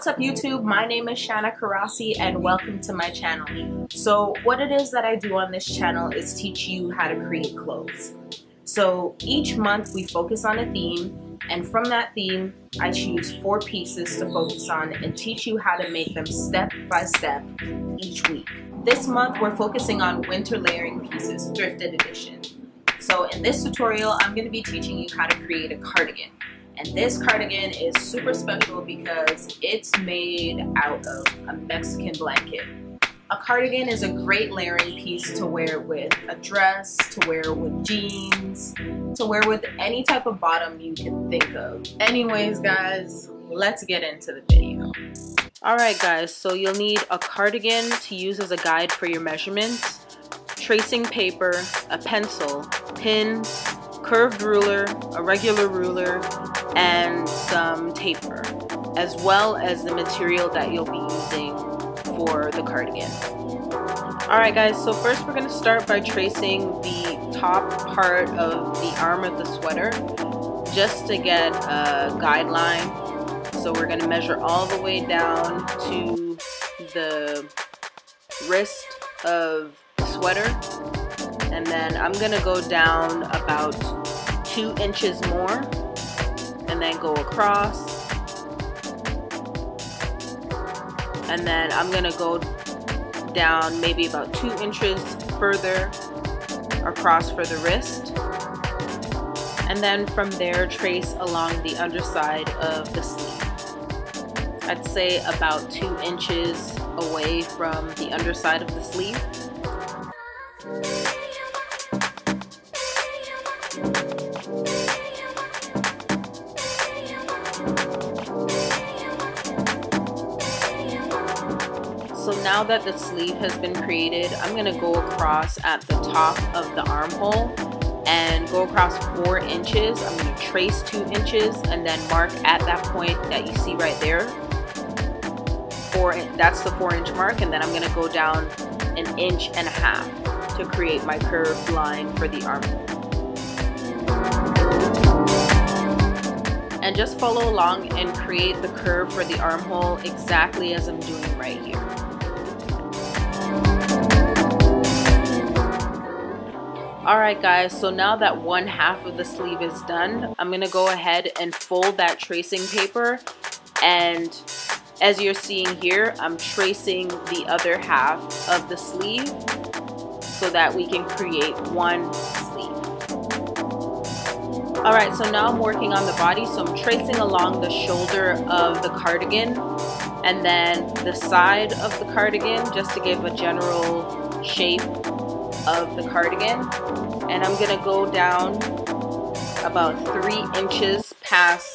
What's up YouTube? My name is Shanna Karasi and welcome to my channel. So what it is that I do on this channel is teach you how to create clothes. So each month we focus on a theme, and from that theme I choose 4 pieces to focus on and teach you how to make them step by step each week. This month we're focusing on winter layering pieces, thrifted edition. So in this tutorial I'm going to be teaching you how to create a cardigan. And this cardigan is super special because it's made out of a Mexican blanket. A cardigan is a great layering piece to wear with a dress, to wear with jeans, to wear with any type of bottom you can think of. Anyways guys, let's get into the video. Alright guys, so you'll need a cardigan to use as a guide for your measurements, tracing paper, a pencil, pins, curved ruler, a regular ruler, and some taper, as well as the material that you'll be using for the cardigan. Alright guys, so first we're going to start by tracing the top part of the arm of the sweater just to get a guideline. So we're going to measure all the way down to the wrist of the sweater, and then I'm going to go down about 2 inches more and then go across, and then I'm gonna go down maybe about 2 inches further across for the wrist, and then from there trace along the underside of the sleeve. I'd say about 2 inches away from the underside of the sleeve. So now that the sleeve has been created, I'm going to go across at the top of the armhole and go across 4 inches. I'm going to trace 2 inches and then mark at that point that you see right there. That's the 4-inch mark, and then I'm going to go down 1.5 inches to create my curved line for the armhole. And just follow along and create the curve for the armhole exactly as I'm doing right here. Alright guys, so now that 1/2 of the sleeve is done, I'm going to go ahead and fold that tracing paper, and as you're seeing here, I'm tracing the other half of the sleeve so that we can create one sleeve. Alright, so now I'm working on the body, so I'm tracing along the shoulder of the cardigan and then the side of the cardigan just to give a general shape of the cardigan, and I'm gonna go down about 3 inches past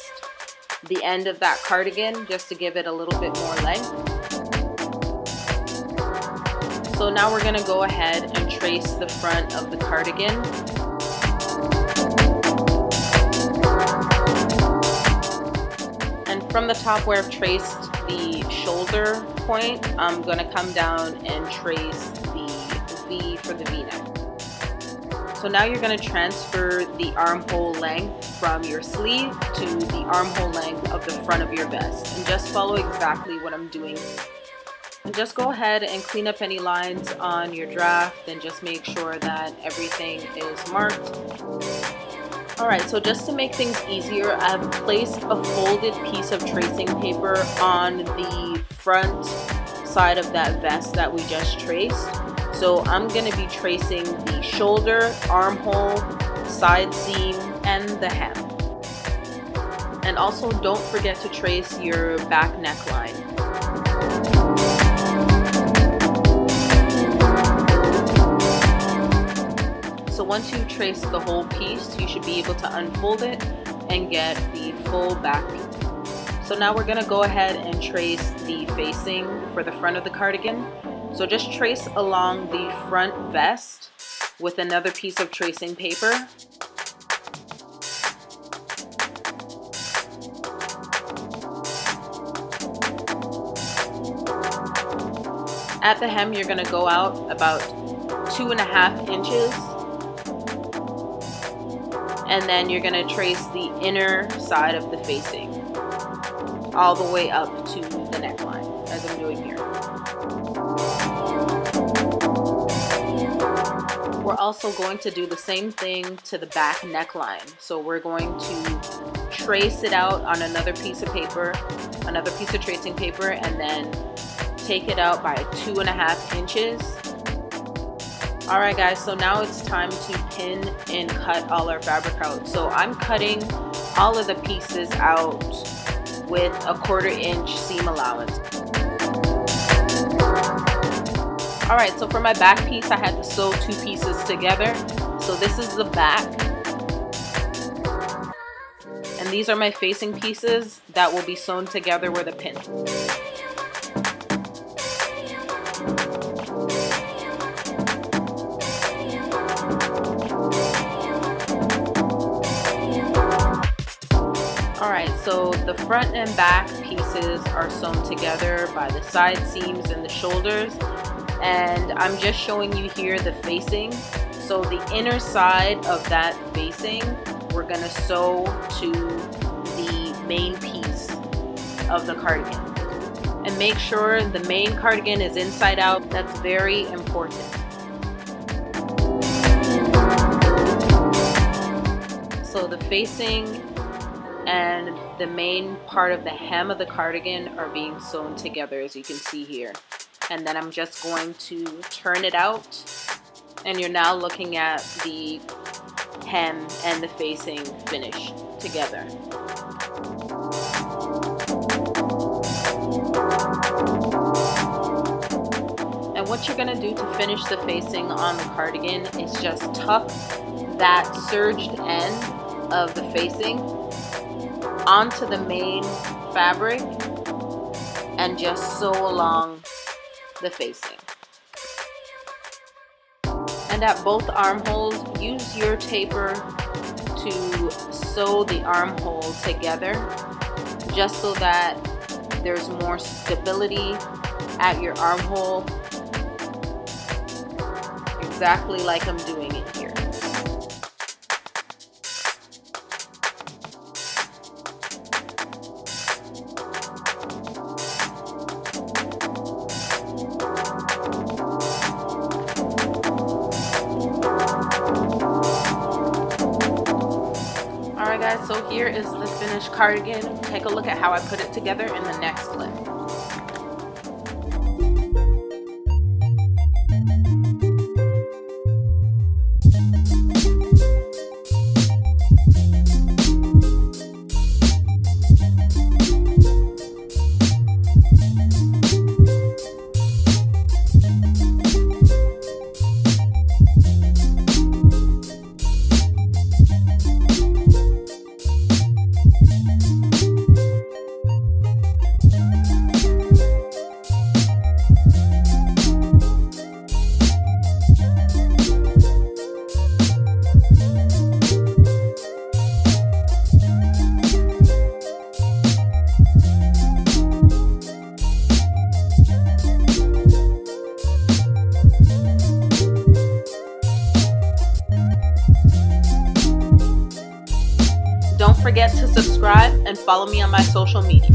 the end of that cardigan just to give it a little bit more length. So now we're gonna go ahead and trace the front of the cardigan. And from the top where I've traced the shoulder point, I'm gonna come down and trace the V for the V-neck. So now you're going to transfer the armhole length from your sleeve to the armhole length of the front of your vest, and just follow exactly what I'm doing. And just go ahead and clean up any lines on your draft and just make sure that everything is marked. Alright, so just to make things easier, I've placed a folded piece of tracing paper on the front side of that vest that we just traced. So I'm going to be tracing the shoulder, armhole, side seam, and the hem. And also don't forget to trace your back neckline. So once you trace the whole piece, you should be able to unfold it and get the full back piece. So now we're going to go ahead and trace the facing for the front of the cardigan. So just trace along the front vest with another piece of tracing paper. At the hem, you're going to go out about 2.5 inches. And then you're going to trace the inner side of the facing all the way up to the neck. doing here. We're also going to do the same thing to the back neckline. So we're going to trace it out on another piece of paper, another piece of tracing paper, and then take it out by 2.5 inches. Alright guys, so now it's time to pin and cut all our fabric out. So I'm cutting all of the pieces out with a 1/4 inch seam allowance. Alright, so for my back piece, I had to sew 2 pieces together. So this is the back. And these are my facing pieces that will be sewn together with a pin. Alright, so the front and back pieces are sewn together by the side seams and the shoulders. And I'm just showing you here the facing. So the inner side of that facing, we're gonna sew to the main piece of the cardigan. And make sure the main cardigan is inside out. That's very important. So the facing and the main part of the hem of the cardigan are being sewn together, as you can see here. And then I'm just going to turn it out, and you're now looking at the hem and the facing finished together. And what you're going to do to finish the facing on the cardigan is just tuck that serged end of the facing onto the main fabric and just sew along the facing. And at both armholes, use your taper to sew the armhole together, just so that there's more stability at your armhole, exactly like I'm doing it here. Alright guys, so here is the finished cardigan. Take a look at how I put it together in the next clip. Don't forget to subscribe and follow me on my social media.